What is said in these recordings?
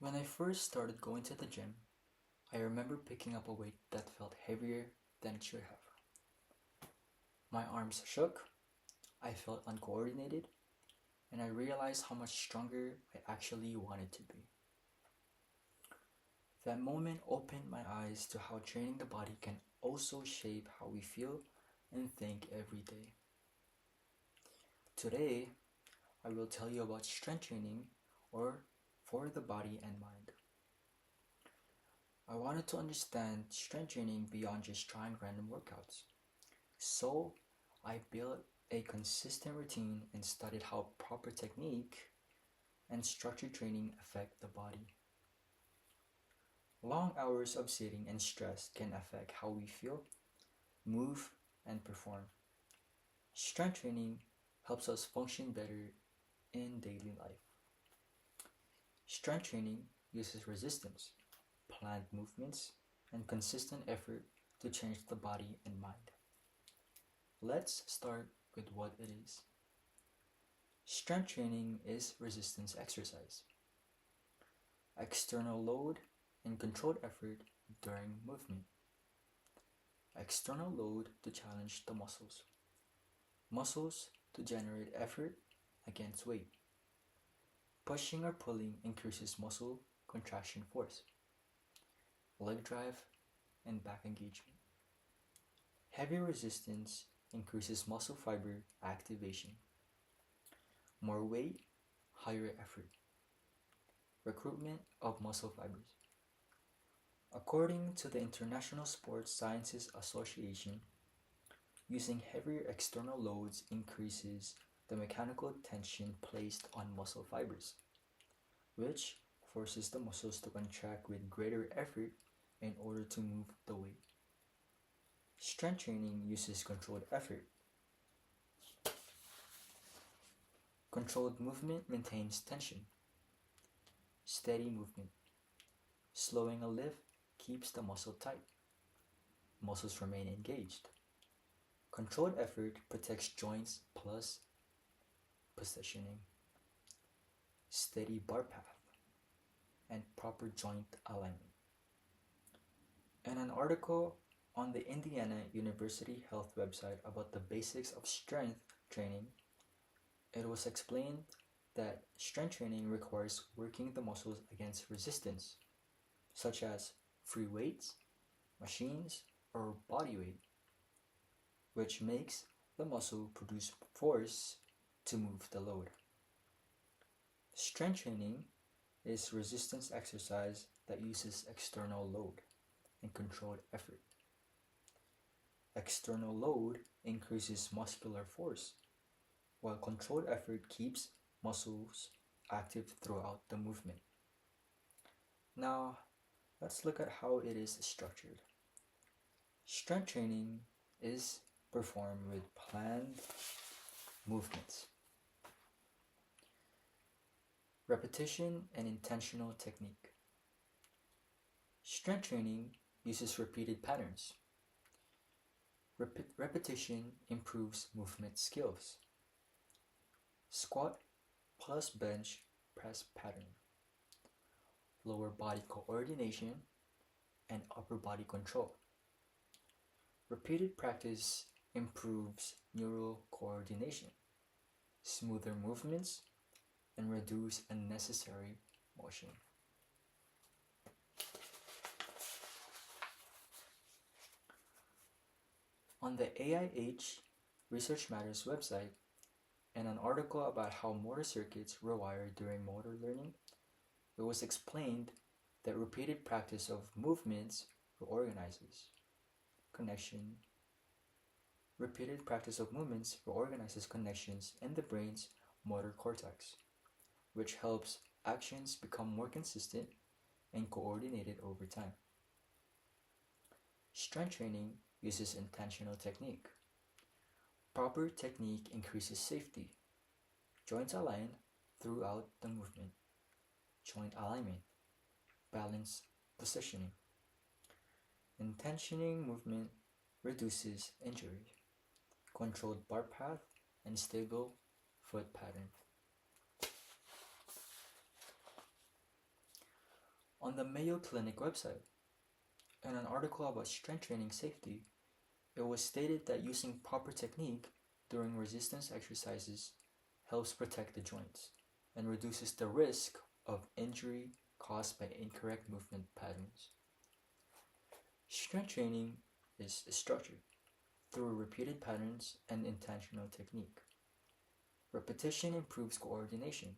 When I first started going to the gym, I remember picking up a weight that felt heavier than it should have. My arms shook, I felt uncoordinated, and I realized how much stronger I actually wanted to be. That moment opened my eyes to how training the body can also shape how we feel and think every day. Today, I will tell you about strength training, or for the body and mind. I wanted to understand strength training beyond just trying random workouts. So, I built a consistent routine and studied how proper technique and structured training affect the body. Long hours of sitting and stress can affect how we feel, move, and perform. Strength training helps us function better in daily life. Strength training uses resistance, planned movements, and consistent effort to change the body and mind. Let's start with what it is. Strength training is resistance exercise. External load and controlled effort during movement. External load to challenge the muscles. Muscles to generate effort against weight. Pushing or pulling increases muscle contraction force. Leg drive and back engagement. Heavy resistance increases muscle fiber activation. More weight, higher effort. Recruitment of muscle fibers. According to the International Sports Sciences Association, using heavier external loads increases the mechanical tension placed on muscle fibers, which forces the muscles to contract with greater effort in order to move the weight. Strength training uses controlled effort. Controlled movement maintains tension. Steady movement. Slowing a lift keeps the muscle tight. Muscles remain engaged. Controlled effort protects joints plus positioning. Steady bar path and proper joint alignment. In an article on the Indiana University Health website about the basics of strength training, it was explained that strength training requires working the muscles against resistance, such as free weights, machines, or body weight, which makes the muscle produce force to move the load. Strength training is resistance exercise that uses external load and controlled effort. External load increases muscular force, while controlled effort keeps muscles active throughout the movement. Now, let's look at how it is structured. Strength training is performed with planned movements, repetition, and intentional technique. Strength training uses repeated patterns. Repetition improves movement skills. Squat plus bench press pattern. Lower body coordination and upper body control. Repeated practice improves neural coordination, smoother movements, and reduce unnecessary motion. On the AIH Research Matters website, in an article about how motor circuits rewire during motor learning, it was explained that repeated practice of movements reorganizes connections in the brain's motor cortex, which helps actions become more consistent and coordinated over time. Strength training uses intentional technique. Proper technique increases safety. Joints align throughout the movement. Joint alignment, balance, positioning. Intentioning movement reduces injury. Controlled bar path and stable foot pattern. On the Mayo Clinic website, in an article about strength training safety, it was stated that using proper technique during resistance exercises helps protect the joints and reduces the risk of injury caused by incorrect movement patterns. Strength training is structured through repeated patterns and intentional technique. Repetition improves coordination,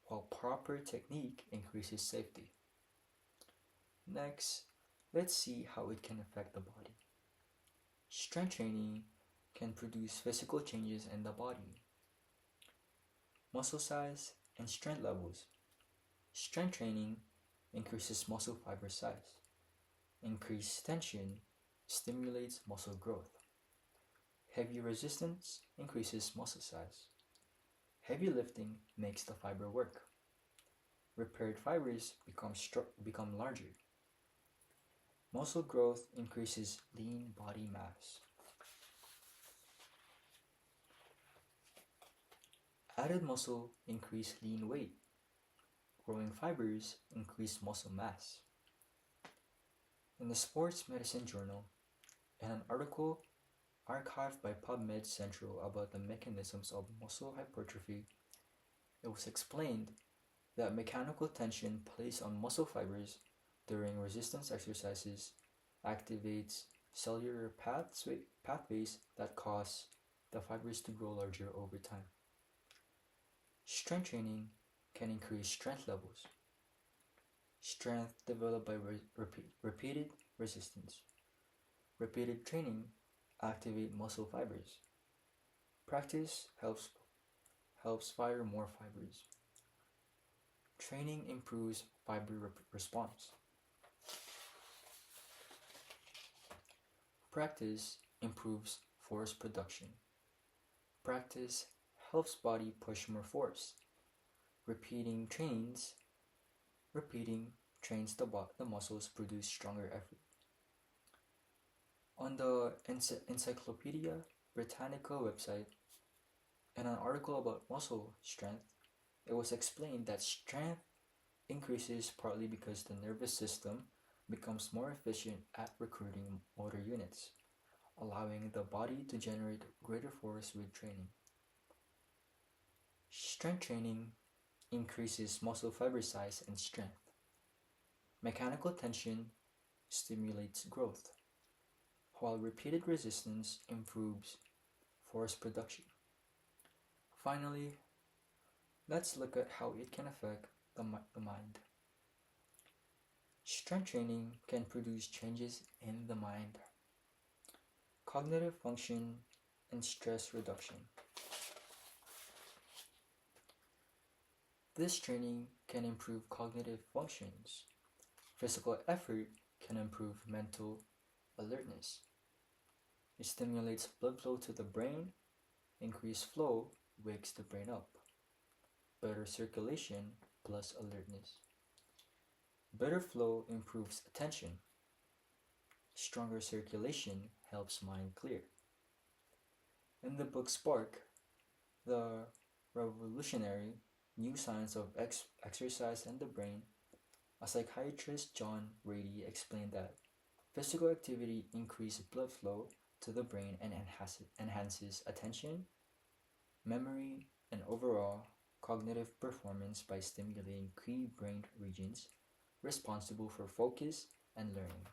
while proper technique increases safety. Next, let's see how it can affect the body. Strength training can produce physical changes in the body. Muscle size and strength levels. Strength training increases muscle fiber size. Increased tension stimulates muscle growth. Heavy resistance increases muscle size. Heavy lifting makes the fiber work. Repaired fibers become larger. Muscle growth increases lean body mass. Added muscle increase lean weight. Growing fibers increase muscle mass. In the Sports Medicine Journal, in an article archived by PubMed Central about the mechanisms of muscle hypertrophy, it was explained that mechanical tension placed on muscle fibers during resistance exercises activates cellular pathways that cause the fibers to grow larger over time. Strength training can increase strength levels. Strength developed by repeated resistance. Repeated training activate muscle fibers. Practice helps fire more fibers. Training improves fiber response. Practice improves force production. Practice helps body push more force. Repeating trains the muscles produce stronger effort. On the Encyclopedia Britannica website, in an article about muscle strength, it was explained that strength increases partly because the nervous system becomes more efficient at recruiting motor units, allowing the body to generate greater force with training. Strength training increases muscle fiber size and strength. Mechanical tension stimulates growth, while repeated resistance improves force production. Finally, let's look at how it can affect the mind. Strength training can produce changes in the mind. Cognitive function and stress reduction. This training can improve cognitive functions. Physical effort can improve mental alertness. It stimulates blood flow to the brain. Increased flow wakes the brain up. Better circulation plus alertness. Better flow improves attention. Stronger circulation helps mind clear. In the book Spark, the revolutionary new science of exercise and the brain, a psychiatrist, John Ratey, explained that physical activity increases blood flow to the brain and enhances attention, memory, and overall cognitive performance by stimulating key brain regions responsible for focus and learning.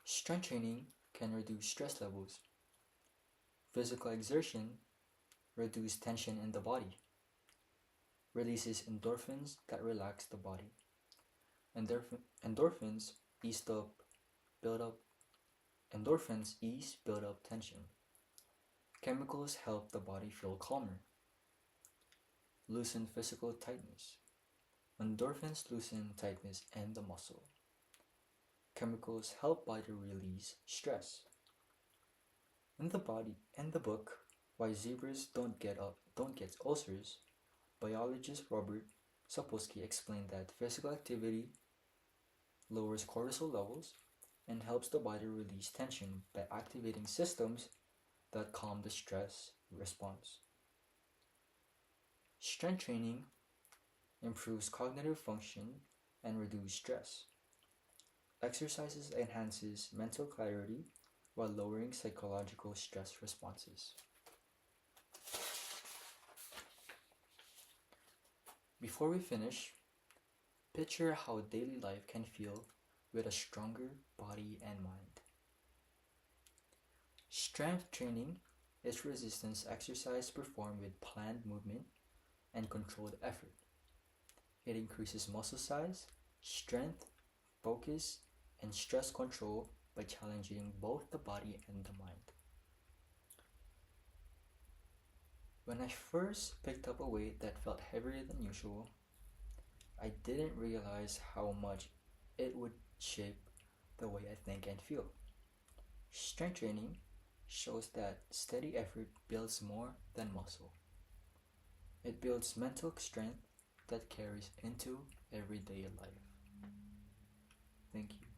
Strength training can reduce stress levels. Physical exertion reduces tension in the body, releases endorphins that relax the body. Endorphins ease build up tension. Chemicals help the body feel calmer. Loosen physical tightness. Endorphins loosen tightness in the muscle. Chemicals help body release stress. In the book, Why Zebras Don't Get Ulcers, biologist Robert Sapolsky explained that physical activity lowers cortisol levels and helps the body release tension by activating systems that calm the stress response. Strength training improves cognitive function, and reduces stress. Exercises enhances mental clarity while lowering psychological stress responses. Before we finish, picture how daily life can feel with a stronger body and mind. Strength training is resistance exercise performed with planned movement and controlled effort. It increases muscle size, strength, focus, and stress control by challenging both the body and the mind. When I first picked up a weight that felt heavier than usual, I didn't realize how much it would shape the way I think and feel. Strength training shows that steady effort builds more than muscle. It builds mental strength that carries into everyday life. Thank you.